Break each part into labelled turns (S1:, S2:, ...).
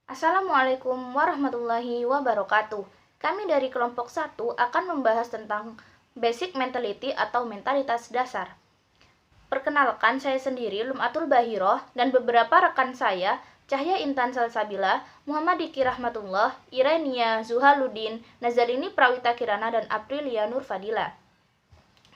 S1: Assalamualaikum warahmatullahi wabarakatuh. Kami dari kelompok 1 akan membahas tentang basic mentality atau mentalitas dasar. Perkenalkan, saya sendiri Lumatul Bahiroh dan beberapa rekan saya Cahya Intan Salsabila, Muhammad Diki Rahmatullah, Irenia Zuhaluddin, Nazarini Prawita Kirana, dan Aprilia Nurfadila.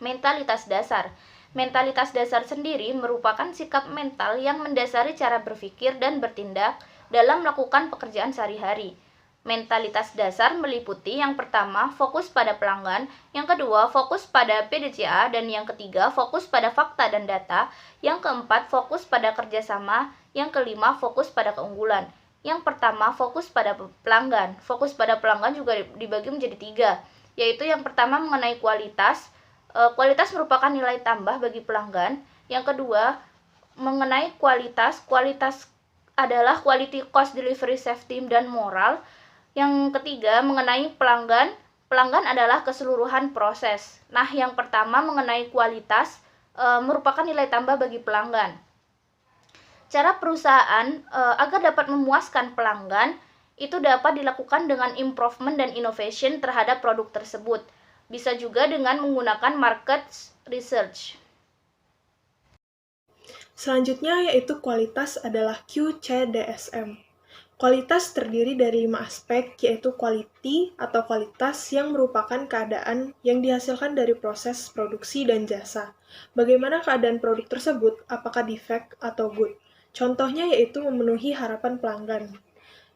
S1: Mentalitas dasar. Mentalitas dasar sendiri merupakan sikap mental yang mendasari cara berpikir dan bertindak dalam melakukan pekerjaan sehari-hari. Mentalitas dasar meliputi yang pertama, fokus pada pelanggan, yang kedua, fokus pada PDCA, dan yang ketiga, fokus pada fakta dan data, yang keempat, fokus pada kerjasama, yang kelima, fokus pada keunggulan. Yang pertama, fokus pada pelanggan. Fokus pada pelanggan juga dibagi menjadi tiga, yaitu yang pertama mengenai kualitas. Kualitas merupakan nilai tambah bagi pelanggan. Yang kedua, mengenai kualitas adalah quality, cost, delivery, safety, dan moral. Yang ketiga, mengenai pelanggan adalah keseluruhan proses. Nah, yang pertama mengenai kualitas merupakan nilai tambah bagi pelanggan. Cara perusahaan agar dapat memuaskan pelanggan itu dapat dilakukan dengan improvement dan innovation terhadap produk tersebut. Bisa juga dengan menggunakan market research.
S2: Selanjutnya yaitu kualitas adalah QCDSM. Kualitas terdiri dari 5 aspek, yaitu quality atau kualitas yang merupakan keadaan yang dihasilkan dari proses produksi dan jasa. Bagaimana keadaan produk tersebut, apakah defect atau good. Contohnya yaitu memenuhi harapan pelanggan.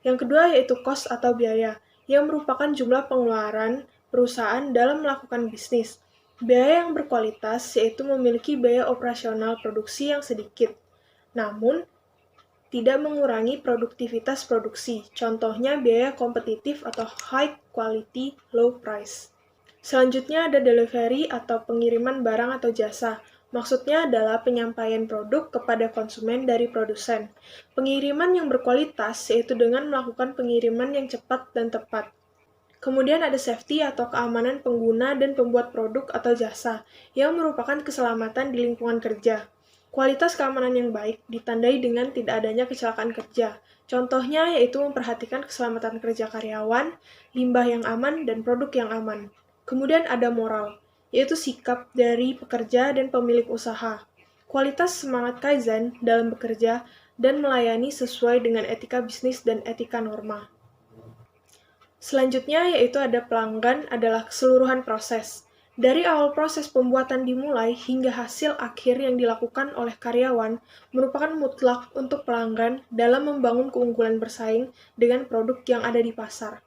S2: Yang kedua yaitu cost atau biaya, yang merupakan jumlah pengeluaran perusahaan dalam melakukan bisnis. Biaya yang berkualitas yaitu memiliki biaya operasional produksi yang sedikit, namun tidak mengurangi produktivitas produksi. Contohnya biaya kompetitif atau high quality, low price. Selanjutnya ada delivery atau pengiriman barang atau jasa. Maksudnya adalah penyampaian produk kepada konsumen dari produsen. Pengiriman yang berkualitas yaitu dengan melakukan pengiriman yang cepat dan tepat. Kemudian ada safety atau keamanan pengguna dan pembuat produk atau jasa, yang merupakan keselamatan di lingkungan kerja. Kualitas keamanan yang baik ditandai dengan tidak adanya kecelakaan kerja. Contohnya yaitu memperhatikan keselamatan kerja karyawan, limbah yang aman, dan produk yang aman. Kemudian ada moral, yaitu sikap dari pekerja dan pemilik usaha. Kualitas semangat Kaizen dalam bekerja dan melayani sesuai dengan etika bisnis dan etika norma. Selanjutnya yaitu ada pelanggan adalah keseluruhan proses. Dari awal proses pembuatan dimulai hingga hasil akhir yang dilakukan oleh karyawan merupakan mutlak untuk pelanggan dalam membangun keunggulan bersaing dengan produk yang ada di pasar.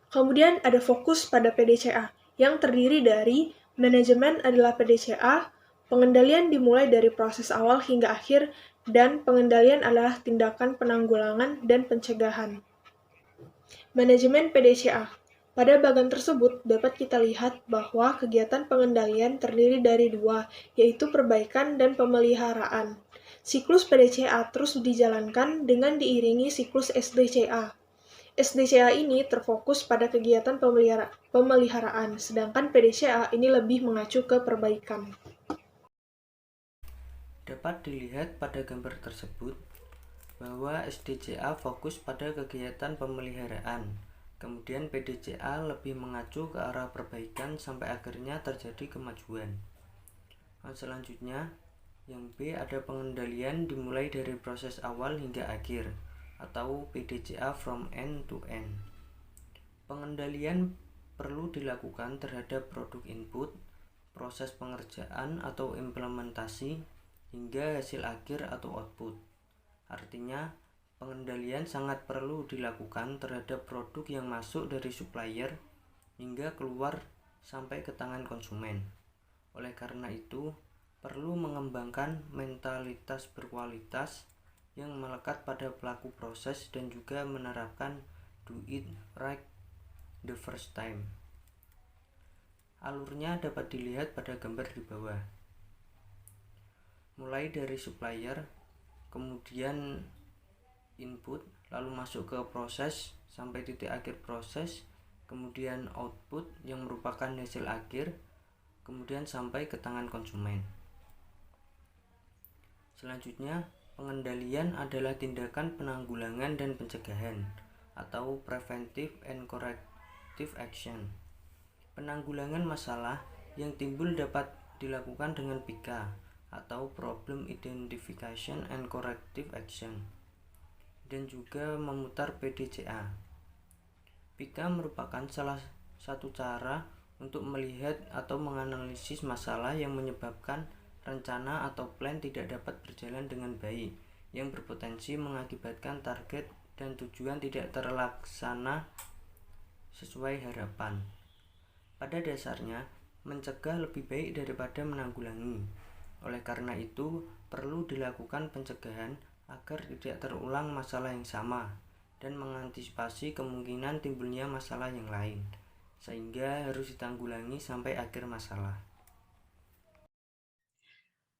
S2: Kemudian ada fokus pada PDCA, yang terdiri dari manajemen adalah PDCA, pengendalian dimulai dari proses awal hingga akhir, dan pengendalian adalah tindakan penanggulangan dan pencegahan. Manajemen PDCA. Pada bagian tersebut dapat kita lihat bahwa kegiatan pengendalian terdiri dari dua, yaitu perbaikan dan pemeliharaan. Siklus PDCA terus dijalankan dengan diiringi siklus SDCA. SDCA ini terfokus pada kegiatan pemeliharaan, sedangkan PDCA ini lebih mengacu ke perbaikan.
S3: Dapat dilihat pada gambar tersebut bahwa SDCA fokus pada kegiatan pemeliharaan, kemudian PDCA lebih mengacu ke arah perbaikan sampai akhirnya terjadi kemajuan. Selanjutnya, yang B ada pengendalian dimulai dari proses awal hingga akhir, atau PDCA from end to end. Pengendalian perlu dilakukan terhadap produk input, proses pengerjaan atau implementasi, hingga hasil akhir atau output. Artinya, pengendalian sangat perlu dilakukan terhadap produk yang masuk dari supplier hingga keluar sampai ke tangan konsumen. Oleh karena itu, perlu mengembangkan mentalitas berkualitas yang melekat pada pelaku proses dan juga menerapkan do it right the first time. Alurnya dapat dilihat pada gambar di bawah. Mulai dari supplier, kemudian input, lalu masuk ke proses sampai titik akhir proses, kemudian output yang merupakan hasil akhir, kemudian sampai ke tangan konsumen. Selanjutnya Pengendalian adalah tindakan penanggulangan dan pencegahan atau preventive and corrective action. Penanggulangan masalah yang timbul dapat dilakukan dengan PIKA atau Problem Identification and Corrective Action, dan juga memutar PDCA. PIKA merupakan salah satu cara untuk melihat atau menganalisis masalah yang menyebabkan rencana atau plan tidak dapat berjalan dengan baik, yang berpotensi mengakibatkan target dan tujuan tidak terlaksana sesuai harapan. Pada dasarnya, mencegah lebih baik daripada menanggulangi. Oleh karena itu, perlu dilakukan pencegahan agar tidak terulang masalah yang sama dan mengantisipasi kemungkinan timbulnya masalah yang lain, sehingga harus ditanggulangi sampai akhir masalah.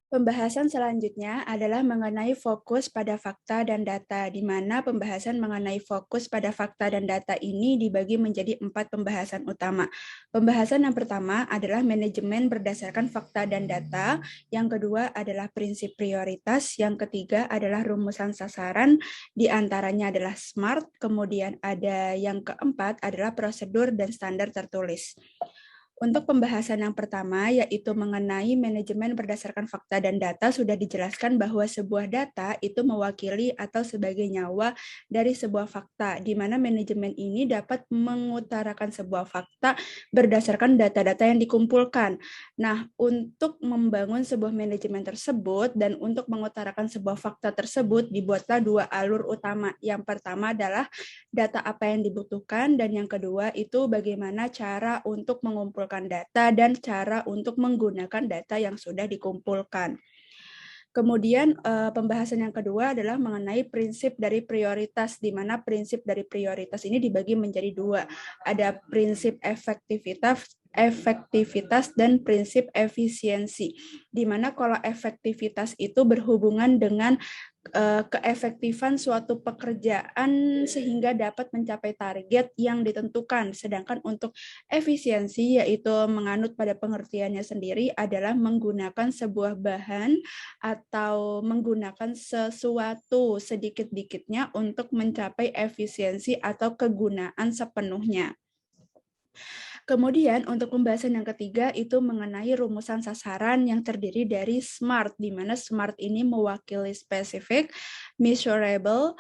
S4: Pembahasan selanjutnya adalah mengenai fokus pada fakta dan data, di mana pembahasan mengenai fokus pada fakta dan data ini dibagi menjadi 4 pembahasan utama. Pembahasan yang pertama adalah manajemen berdasarkan fakta dan data, yang kedua adalah prinsip prioritas, yang ketiga adalah rumusan sasaran, di antaranya adalah SMART, kemudian ada yang keempat adalah prosedur dan standar tertulis. Untuk pembahasan yang pertama, yaitu mengenai manajemen berdasarkan fakta dan data, sudah dijelaskan bahwa sebuah data itu mewakili atau sebagai nyawa dari sebuah fakta, di mana manajemen ini dapat mengutarakan sebuah fakta berdasarkan data-data yang dikumpulkan. Nah, untuk membangun sebuah manajemen tersebut dan untuk mengutarakan sebuah fakta tersebut, dibuatlah 2 alur utama. Yang pertama adalah data apa yang dibutuhkan, dan yang kedua itu bagaimana cara untuk mengumpulkan data dan cara untuk menggunakan data yang sudah dikumpulkan. Kemudian pembahasan yang kedua adalah mengenai prinsip dari prioritas, di mana prinsip dari prioritas ini dibagi menjadi 2. Ada prinsip efektivitas dan prinsip efisiensi, di mana kalau efektivitas itu berhubungan dengan keefektifan suatu pekerjaan sehingga dapat mencapai target yang ditentukan. Sedangkan untuk efisiensi, yaitu menganut pada pengertiannya sendiri, adalah menggunakan sebuah bahan atau menggunakan sesuatu sedikit-dikitnya untuk mencapai efisiensi atau kegunaan sepenuhnya. Kemudian untuk pembahasan yang ketiga itu mengenai rumusan sasaran yang terdiri dari SMART, di mana SMART ini mewakili spesifik, measurable,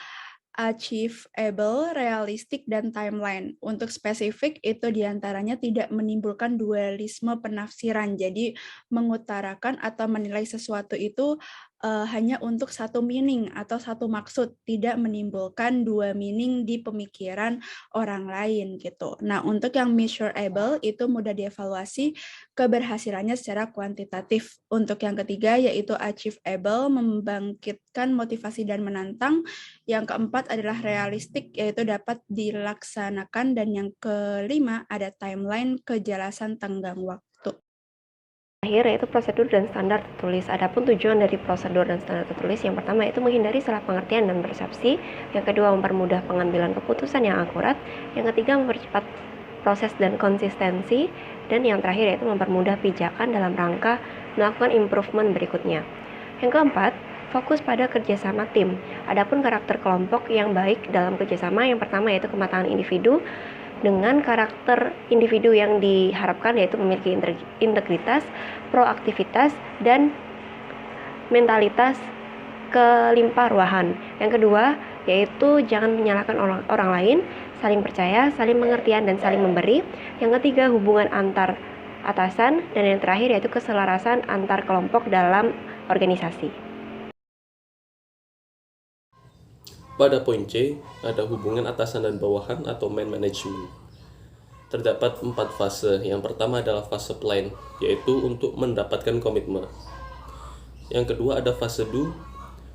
S4: achievable, realistic, dan timeline. Untuk spesifik itu diantaranya tidak menimbulkan dualisme penafsiran, jadi mengutarakan atau menilai sesuatu itu hanya untuk satu meaning atau satu maksud, tidak menimbulkan 2 meaning di pemikiran orang lain gitu. Nah, untuk yang measurable itu mudah dievaluasi keberhasilannya secara kuantitatif. Untuk yang ketiga yaitu achievable, membangkitkan motivasi dan menantang. Yang keempat adalah realistik, yaitu dapat dilaksanakan, dan yang kelima ada timeline, kejelasan tenggang waktu.
S5: Terakhir yaitu prosedur dan standar tertulis. Adapun tujuan dari prosedur dan standar tertulis, yang pertama itu menghindari salah pengertian dan persepsi, yang kedua mempermudah pengambilan keputusan yang akurat, yang ketiga mempercepat proses dan konsistensi, dan yang terakhir yaitu mempermudah pijakan dalam rangka melakukan improvement berikutnya. Yang keempat, fokus pada kerjasama tim. Adapun karakter kelompok yang baik dalam kerjasama, yang pertama yaitu kematangan individu, dengan karakter individu yang diharapkan yaitu memiliki integritas, proaktivitas, dan mentalitas kelimpahuan. Yang kedua yaitu jangan menyalahkan orang lain, saling percaya, saling pengertian, dan saling memberi. Yang ketiga hubungan antar atasan, dan yang terakhir yaitu keselarasan antar kelompok dalam organisasi.
S6: Pada poin C, ada hubungan atasan dan bawahan atau man management. Terdapat 4 fase. Yang pertama adalah fase plan, yaitu untuk mendapatkan komitmen. Yang kedua ada fase do,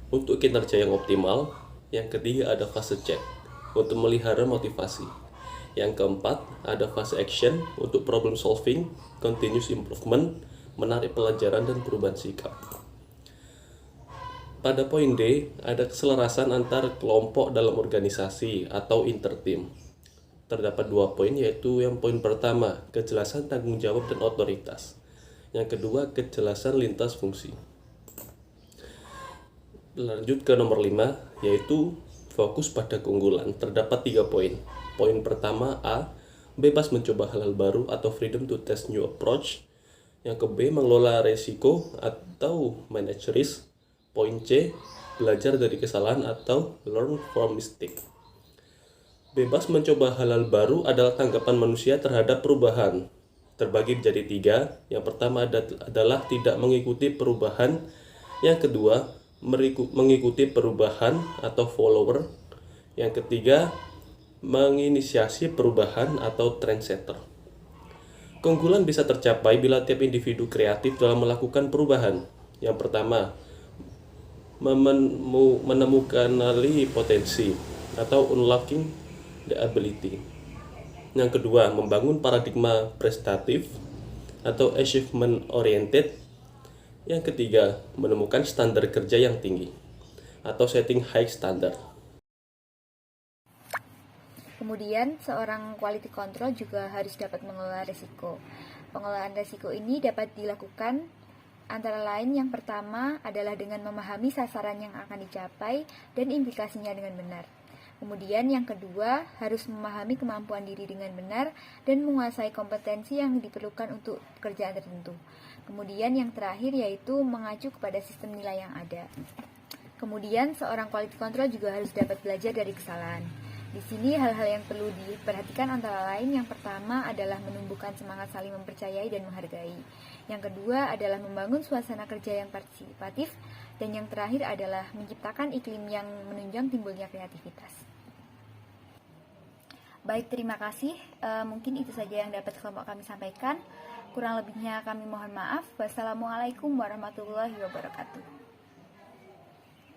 S6: untuk kinerja yang optimal. Yang ketiga ada fase check, untuk melihara motivasi. Yang keempat ada fase action, untuk problem solving, continuous improvement, menarik pelajaran, dan perubahan sikap. Pada poin D, ada keselarasan antar kelompok dalam organisasi atau interteam. Terdapat 2 poin, yaitu yang poin pertama, kejelasan tanggung jawab dan otoritas. Yang kedua, kejelasan lintas fungsi. Lanjut ke nomor 5, yaitu fokus pada keunggulan. Terdapat 3 poin. Poin pertama A, bebas mencoba hal-hal baru atau freedom to test new approach. Yang ke B, mengelola resiko atau manage risk. Poin C, belajar dari kesalahan atau learn from mistake. Bebas mencoba hal-hal baru adalah tanggapan manusia terhadap perubahan. Terbagi menjadi 3. Yang pertama adalah tidak mengikuti perubahan. Yang kedua, mengikuti perubahan atau follower. Yang ketiga, menginisiasi perubahan atau trendsetter. Keunggulan bisa tercapai bila tiap individu kreatif dalam melakukan perubahan. Yang pertama, menemukan potensi atau unlocking the ability. Yang kedua, membangun paradigma prestatif atau achievement oriented. Yang ketiga, menemukan standar kerja yang tinggi atau setting high standard.
S1: Kemudian, seorang quality control juga harus dapat mengelola risiko. Pengelolaan risiko ini dapat dilakukan antara lain yang pertama adalah dengan memahami sasaran yang akan dicapai dan implikasinya dengan benar. Kemudian yang kedua, harus memahami kemampuan diri dengan benar dan menguasai kompetensi yang diperlukan untuk pekerjaan tertentu. Kemudian yang terakhir yaitu mengacu kepada sistem nilai yang ada. Kemudian seorang quality control juga harus dapat belajar dari kesalahan. Di sini hal-hal yang perlu diperhatikan antara lain yang pertama adalah menumbuhkan semangat saling mempercayai dan menghargai. Yang kedua adalah membangun suasana kerja yang partisipatif. Dan yang terakhir adalah menciptakan iklim yang menunjang timbulnya kreativitas. Baik, terima kasih. Mungkin itu saja yang dapat kelompok kami sampaikan. Kurang lebihnya kami mohon maaf. Wassalamualaikum warahmatullahi wabarakatuh.